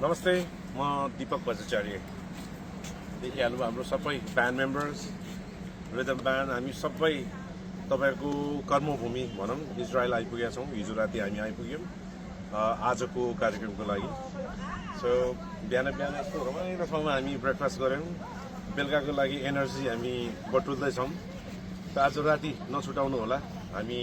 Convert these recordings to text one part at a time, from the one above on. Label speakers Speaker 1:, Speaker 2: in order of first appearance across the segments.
Speaker 1: नमस्ते, म दीपक भट्टाचार्य। देखिहाल्नु हाम्रो सबै ब्यान्ड मेम्बर्स, रिदम ब्यान्ड, हामी सबै तपाईँको कर्मभूमि भनौँ इजरायल आइपुगेका छौँ। हिजो राति हामी आइपुग्यौँ आजको कार्यक्रमको लागि। सो बिहान यस्तो रमाइलो ठाउँमा हामी ब्रेकफास्ट गऱ्यौँ। बेलुकाको लागि एनर्जी हामी बटुल्दैछौँ। त आज राति नछुटाउनु होला। हामी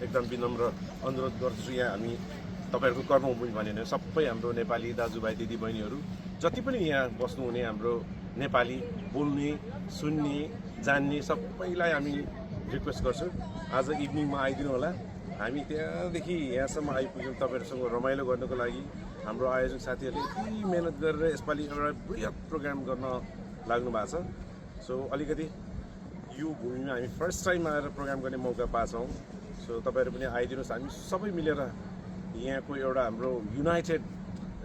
Speaker 1: एकदम विनम्र अनुरोध गर्छु, यहाँ हामी तपाईँहरूको कर्मभूमि भनेर सबै हाम्रो नेपाली दाजुभाइ दिदीबहिनीहरू जति पनि यहाँ बस्नुहुने हाम्रो नेपाली बोल्ने सुन्ने जान्ने सबैलाई हामी रिक्वेस्ट गर्छौँ आज इभिनिङमा आइदिनु होला। हामी त्यहाँदेखि यहाँसम्म आइपुग्यौँ तपाईँहरूसँग रमाइलो गर्नको लागि। हाम्रो आयोजक साथीहरूले यति मेहनत गरेर यसपालि एउटा बृहत प्रोग्राम गर्न लाग्नु भएको छ। सो अलिकति यो भूमिमा हामी फर्स्ट टाइम आएर प्रोग्राम गर्ने मौका पाछौँ। सो तपाईँहरू पनि आइदिनुहोस्, हामी सबै मिलेर यहाँको एउटा हाम्रो युनाइटेड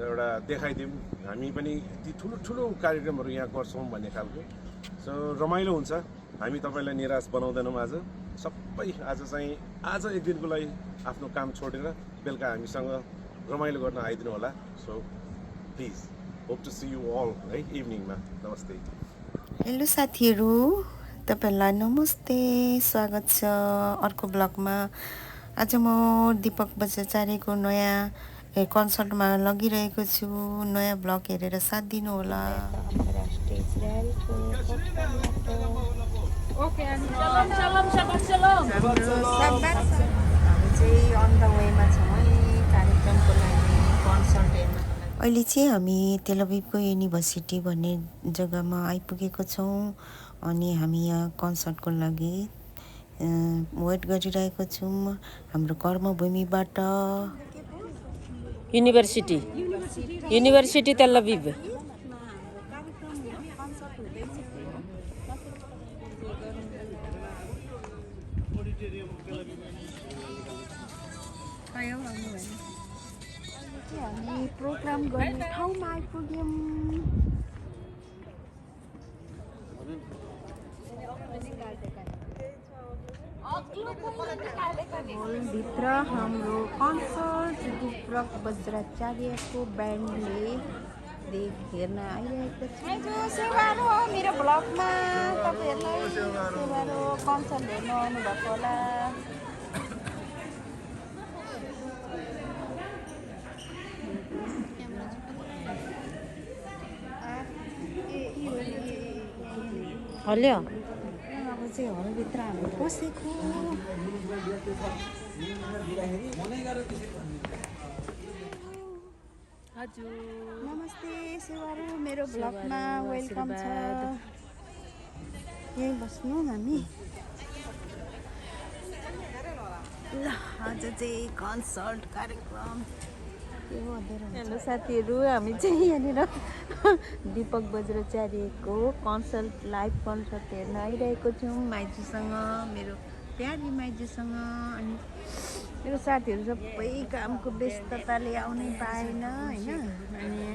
Speaker 1: एउटा देखाइदिउँ। हामी पनि ती ठुलो कार्यक्रमहरू यहाँ गर्छौँ भन्ने खालको। सो रमाइलो हुन्छ। हामी तपाईँलाई निराश बनाउँदैनौँ। आज सबै आज एक दिनको लागि आफ्नो काम छोडेर बेलुका हामीसँग रमाइलो गर्न आइदिनु होला। So please hope to see you all है इभिनिङमा। नमस्ते।
Speaker 2: हेलो साथीहरू, तपाईँहरूलाई नमस्ते, स्वागत छ अर्को ब्लगमा। आज म दीपक भट्टाचार्यको नयाँ कन्सर्टमा लगिरहेको छु। नयाँ ब्लग हेरेर साथ दिनु होला। अहिले चाहिँ हामी तेलअभिवको युनिभर्सिटी भन्ने जग्गामा आइपुगेको छौँ अनि हामी यहाँ कन्सर्टको लागि वेट गरिरहेको छौँ हाम्रो कर्मभूमिबाट।
Speaker 3: युनिभर्सिटी तेलअभिव।
Speaker 2: हामी प्रोग्राम गर्ने ठाउँमा आइपुग्यौँ। हलभित्र हाम्रो कन्सर्ट दीपक भट्टाचार्यको ब्यान्डले हेर्न आइरहेको छ। सेवारो मेरो ब्लगमा तपाईँहरूलाई सेवारो कन्सर्ट हेर्न आउनुभएको होला।
Speaker 3: हल्यो
Speaker 2: अब चाहिँ हलभित्र हामी बसेको।
Speaker 3: हजुर
Speaker 2: नमस्ते सेवारो, मेरो ब्लगमा वेलकम छ। यहीँ बस्नु हामी। ल आज चाहिँ कन्सर्ट कार्यक्रम
Speaker 3: हेलो साथीहरू, हामी चाहिँ यहाँनिर दीपक भट्टाचार्यको कन्सर्ट लाइभ कन्सर्ट हेर्न आइरहेको छौँ माइजूसँग, मेरो प्यारी माइजूसँग। अनि मेरो साथीहरू सबै कामको व्यस्तताले आउनै पाएन होइन। अनि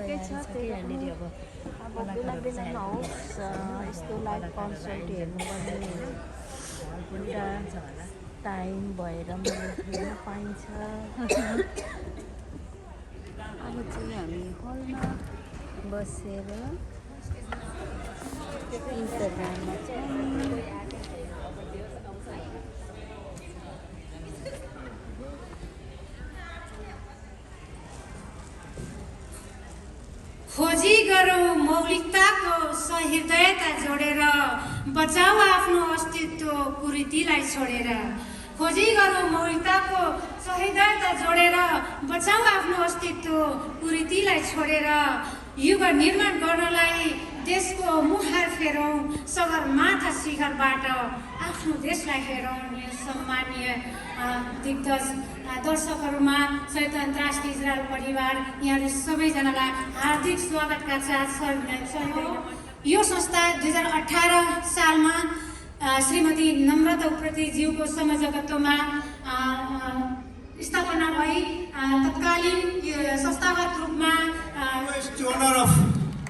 Speaker 3: के छ त्यही अब बेला होस् यस्तो लाइभ कन्सर्ट हेर्नुपर्ने एउटा टाइम भएर हेर्न पाइन्छ। अब चाहिँ हामी हलमा बसेर इन्स्टाग्राममा चाहिँ
Speaker 4: खोजी गरौँ मौलिकताको सहृदयता जोडेर, बचाऊ आफ्नो अस्तित्व कुरीतिलाई छोडेर। खोजी गरौँ मौलिकताको सहृदयता जोडेर, बचाऊ आफ्नो अस्तित्व कुरीतिलाई छोडेर। युग निर्माण गर्नलाई देशको मुहार फेरौँ, सगरमाथा शिखरबाट आफ्नो देशलाई हेरौँ। सम्मानीय दिग्गज दर्शकहरूमा सहित अन्तर्राष्ट्रिय इजरायल परिवार, यहाँले सबैजनालाई हार्दिक स्वागतका साथ यो संस्था 2018 सालमा श्रीमती नम्रता उप्रेतीज्यूको संयोजकत्वमा स्थापना भई तत्कालीन संस्थागत रूपमा
Speaker 5: To honor of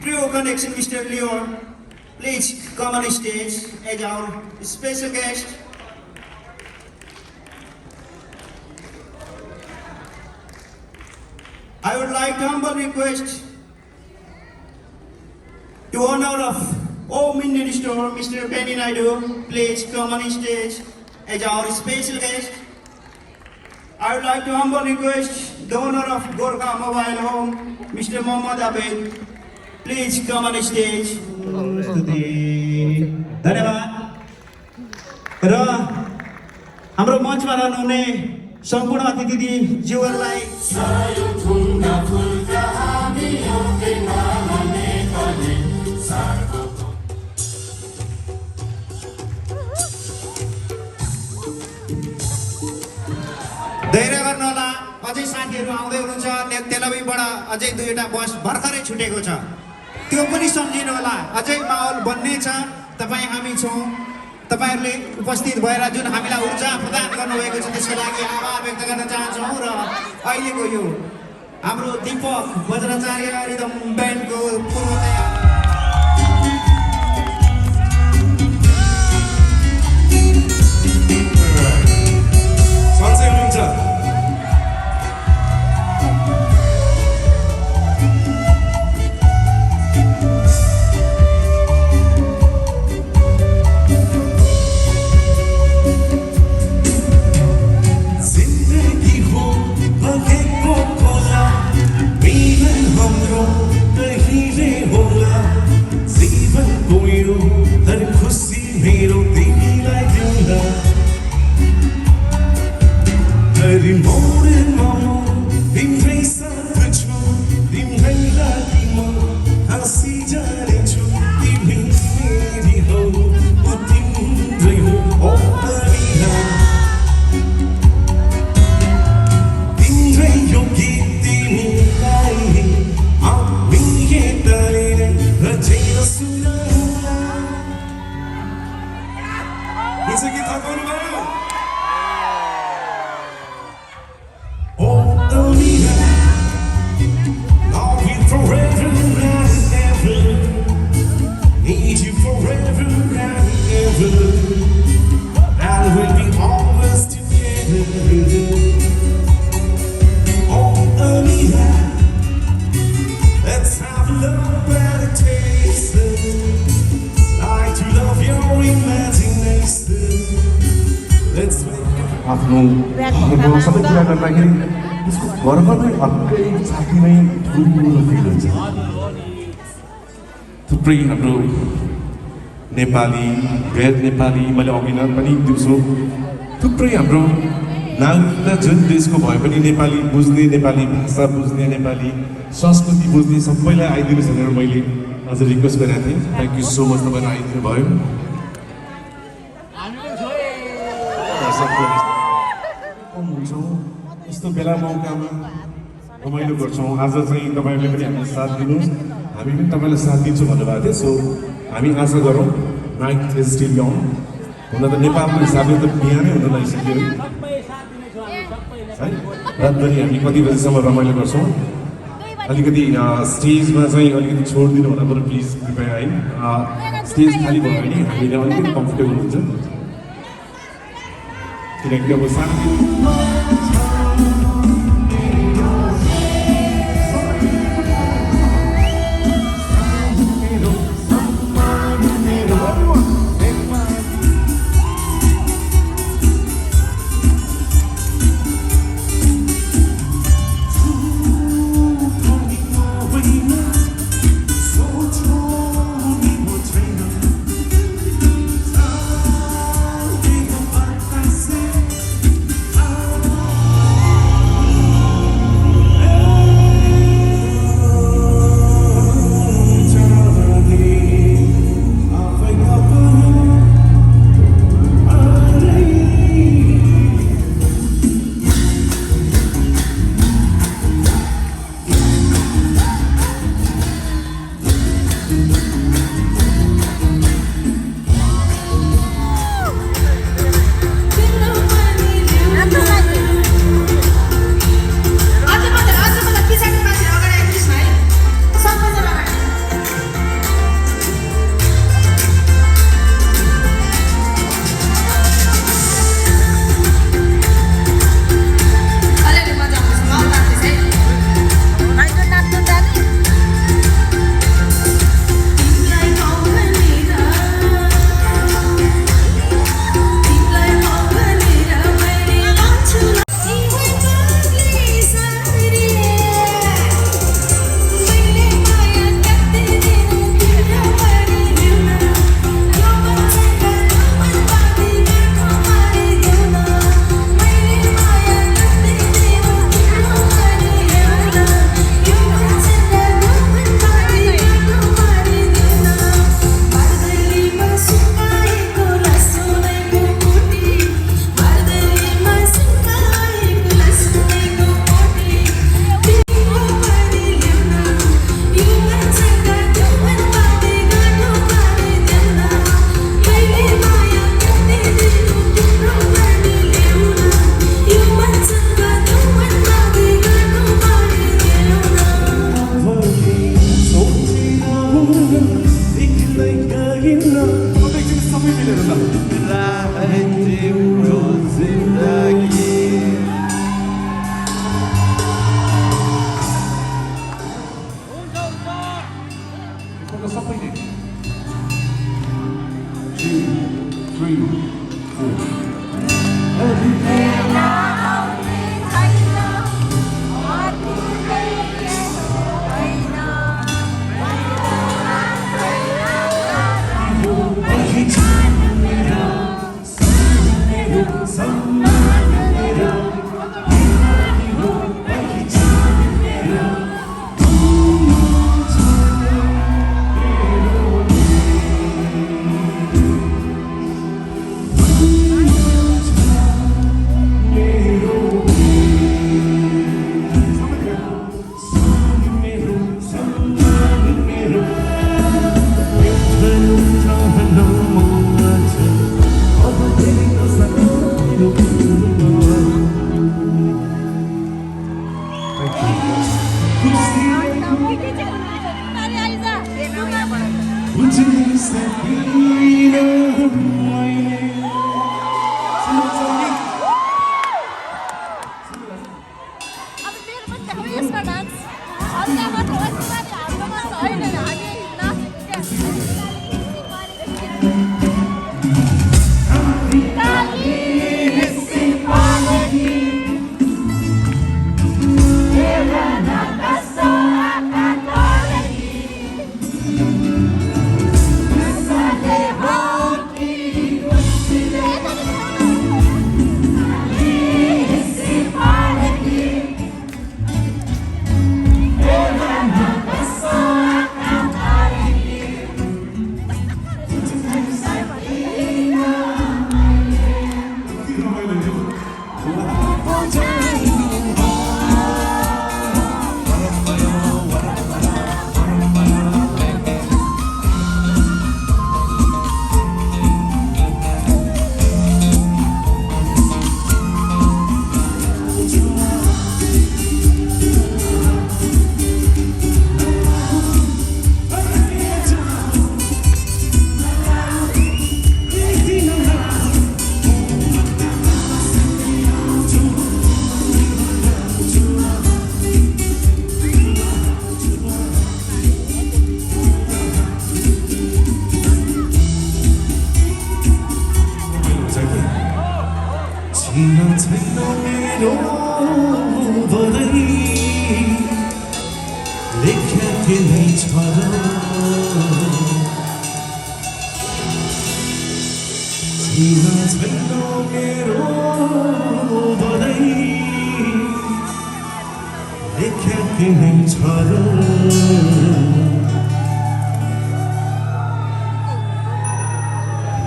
Speaker 5: Trio Connection, Mr. Leon, please come on stage as our special guest. I would like to humble request to honor of Home Indian Store, Mr. Benny Naidu, please come on stage as our special guest. I would like to humble request the owner of Gorkha Mobile Home, Mr. Mohammad Abed, please come on stage. धन्यवाद र हाम्रो मञ्चमा रहनुहुने सम्पूर्ण अतिथिज्यूहरूलाई धैर्य गर्नु होला। अझै साथीहरू आउँदै हुनुहुन्छ। तेलवीबाट अझै 2वटा बस भर्खरै छुटेको छ, त्यो पनि सम्झिनु होला। अझै माहौल बन्ने छ। तपाईँ हामी छौँ। तपाईहरूले उपस्थित भएर जुन हामीलाई ऊर्जा प्रदान गर्नुभएको छ त्यसको लागि आभार व्यक्त गर्न चाहन्छौँ। र अहिलेको यो हाम्रो दीपक वज्राचार्य रिदम ब्यान्डको पूर्व तयार
Speaker 6: आफ्नो सबै कुरा गर्दाखेरि उसको घरमै अर्कै छाती नै ठुलो फिल हुन्छ। थुप्रै हाम्रो नेपाली गैर नेपाली मैले अघि पनि दिउँसो थुप्रै हाम्रो नागरिकता जुन देशको भए पनि नेपाली बुझ्ने, नेपाली भाषा बुझ्ने, नेपाली संस्कृति बुझ्ने सबैलाई आइदिनुहोस् भनेर मैले अझ रिक्वेस्ट गरेको थिएँ। थ्याङ्क यू सो मच तपाईँहरू आइदिनु भयो। यस्तो बेला मौकामा रमाइलो गर्छौँ। आज चाहिँ तपाईँहरूले पनि हामीलाई साथ दिनुहोस्, हामी पनि तपाईँलाई साथ दिन्छौँ भन्नुभएको थियो। सो हामी आशा गरौँ नाइट इज स्टिल यङ। हुन त नेपालको हिसाबले त बिहानै हुन लागिसक्यो है। रातभरि हामी कति बजीसम्म रमाइलो गर्छौँ। अलिकति स्टेजमा चाहिँ अलिकति छोडिदिनु होला बरु प्लिज कृपया है। स्टेज खाली भयो भने हामीले अलिकति कम्फर्टेबल हुन्छ, किनकि अब सानो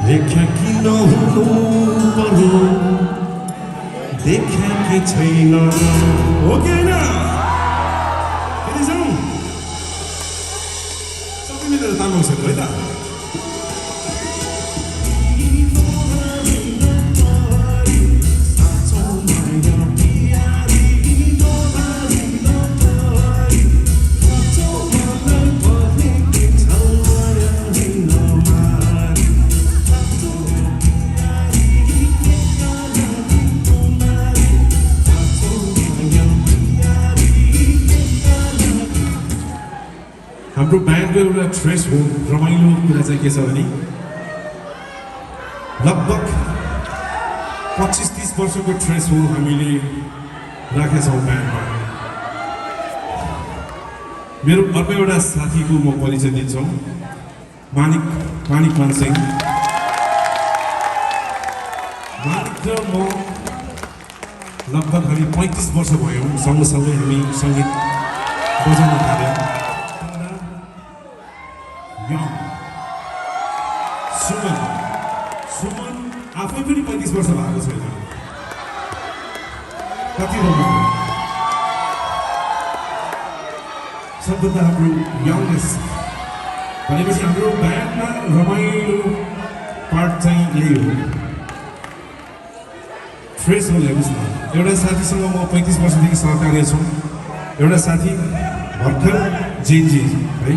Speaker 6: देखा कि नहुनु पर्यो देखा कि छैन हो कि होइन फेरि जाउँ सबै मिलेर तामाङ सेट है त हाम्रो ब्यान्डको एउटा ट्रेस हो रमाइलो कुरा चाहिँ के छ भने लगभग 25-30 वर्षको ट्रेस हो हामीले राखेका छौँ ब्यान्डमा मेरो अर्को एउटा साथीको म परिचय दिन्छु मानिक मानसिंह मानिक र म लगभग हामी 35 वर्ष भयौँ सँगसँगै हामी सङ्गीत बजाउन थाल्यौँ सुमन आफै पनि 35 वर्ष भएको छैन कति रमाइलो सबभन्दा हाम्रो यङ्गेस्ट भनेपछि हाम्रो ब्यान्डमा रमाइलो पार्ट चाहिँ यही हो फ्रेस हो हेर्नुहोस् न एउटा साथीसँग म 35 वर्षदेखि सहकार्य छु एउटा साथी भर्खर जेन्जी है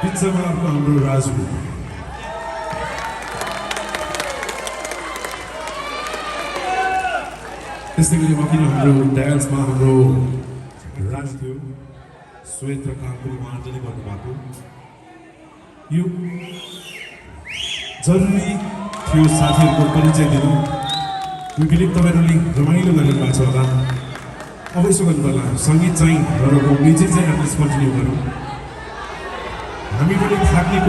Speaker 6: बिचमा हाम्रो राजु त्यस्तै गरी किन हाम्रो डान्समा हाम्रो राज थियो श्वेत र काम पनि उहाँले नै गर्नुभएको यो जरुरी थियो साथीहरूको परिचय दिनु। यो क्लिप तपाईँहरूले रमाइलो गरिदिनु भएको छ होला। अब यसो गर्नु पर्ला, सङ्गीत चाहिँ र म्युजिक चाहिँ हामीले कन्टिन्यू गरौँ। हामी पनि थाक्ने